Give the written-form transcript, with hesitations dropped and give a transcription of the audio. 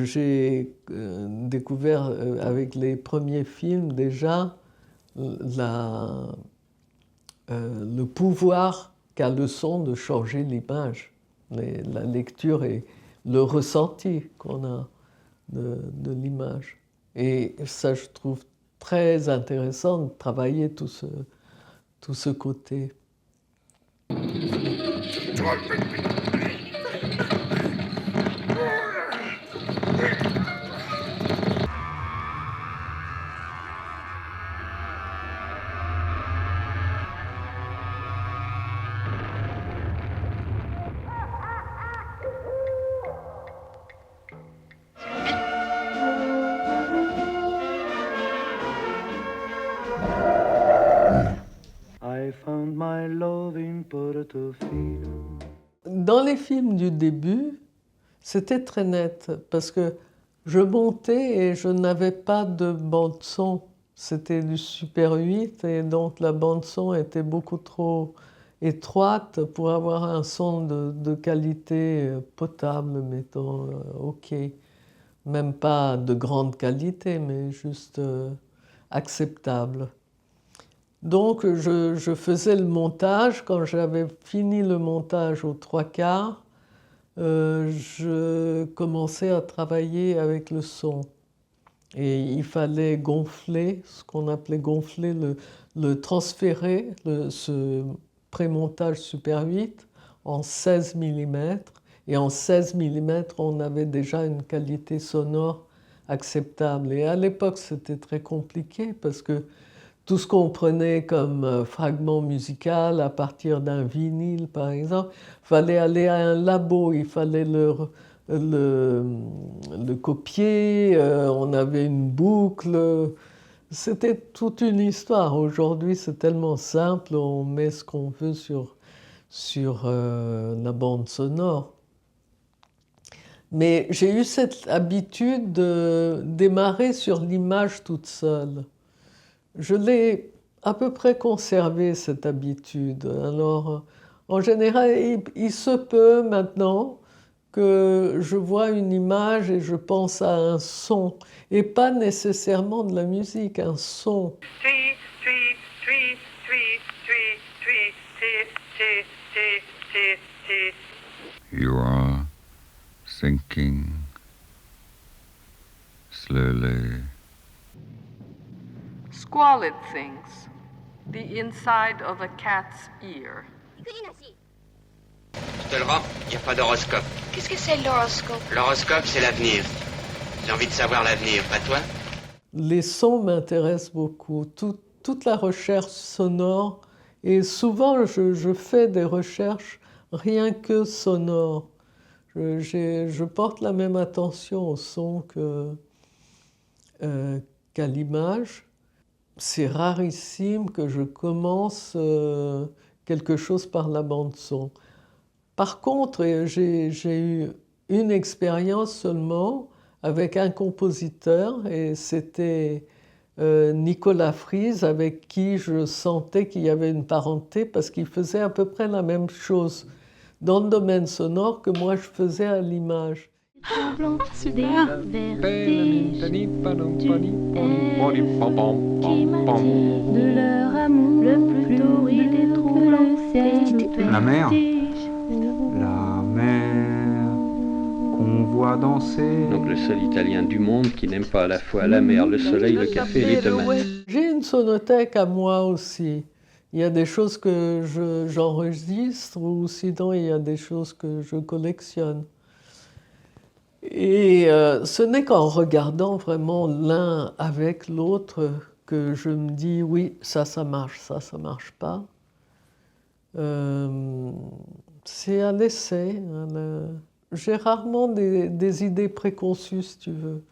J'ai découvert avec les premiers films déjà le pouvoir qu'a le son de changer l'image, la lecture et le ressenti qu'on a de l'image. Et ça, je trouve très intéressant de travailler tout ce côté. Dans les films du début, c'était très net parce que je montais et je n'avais pas de bande-son. C'était du Super 8 et donc la bande-son était beaucoup trop étroite pour avoir un son de qualité potable, mettons, OK. Même pas de grande qualité, mais juste acceptable. Donc je faisais le montage. Quand j'avais fini le montage aux 3/4, je commençais à travailler avec le son. Et il fallait gonfler, ce qu'on appelait gonfler, le transférer, ce prémontage Super 8 en 16 mm. Et en 16 mm, on avait déjà une qualité sonore acceptable. Et à l'époque, c'était très compliqué parce que tout ce qu'on prenait comme fragment musical à partir d'un vinyle, par exemple, il fallait aller à un labo, il fallait le copier, on avait une boucle. C'était toute une histoire. Aujourd'hui, c'est tellement simple, on met ce qu'on veut sur la bande sonore. Mais j'ai eu cette habitude de démarrer sur l'image toute seule. Je l'ai à peu près conservé, cette habitude. Alors, en général, il se peut maintenant que je vois une image et je pense à un son, et pas nécessairement de la musique, un son. You are sinking slowly. Squalid things, the inside of a cat's ear. Je te le rends, il n'y a pas d'horoscope. Qu'est-ce que c'est l'horoscope? L'horoscope, c'est l'avenir. J'ai envie de savoir l'avenir, pas toi? Les sons m'intéressent beaucoup, toute la recherche sonore, et souvent je fais des recherches rien que sonores. Je porte la même attention au son qu'à l'image. C'est rarissime que je commence quelque chose par la bande-son. Par contre, j'ai eu une expérience seulement avec un compositeur, et c'était Nicolas Fries, avec qui je sentais qu'il y avait une parenté, parce qu'il faisait à peu près la même chose dans le domaine sonore que moi je faisais à l'image. Blanc, super, vertige, tu es de leur amour le plus torride et troublant ciel. La mer qu'on voit danser. Donc le seul Italien du monde qui n'aime pas à la fois la mer, le soleil, le café et les tomates. J'ai une sonothèque à moi aussi. Il y a des choses que j'enregistre, ou sinon il y a des choses que je collectionne. Et ce n'est qu'en regardant vraiment l'un avec l'autre que je me dis oui, ça marche, ça marche pas. C'est à l'essai. J'ai rarement des idées préconçues, si tu veux.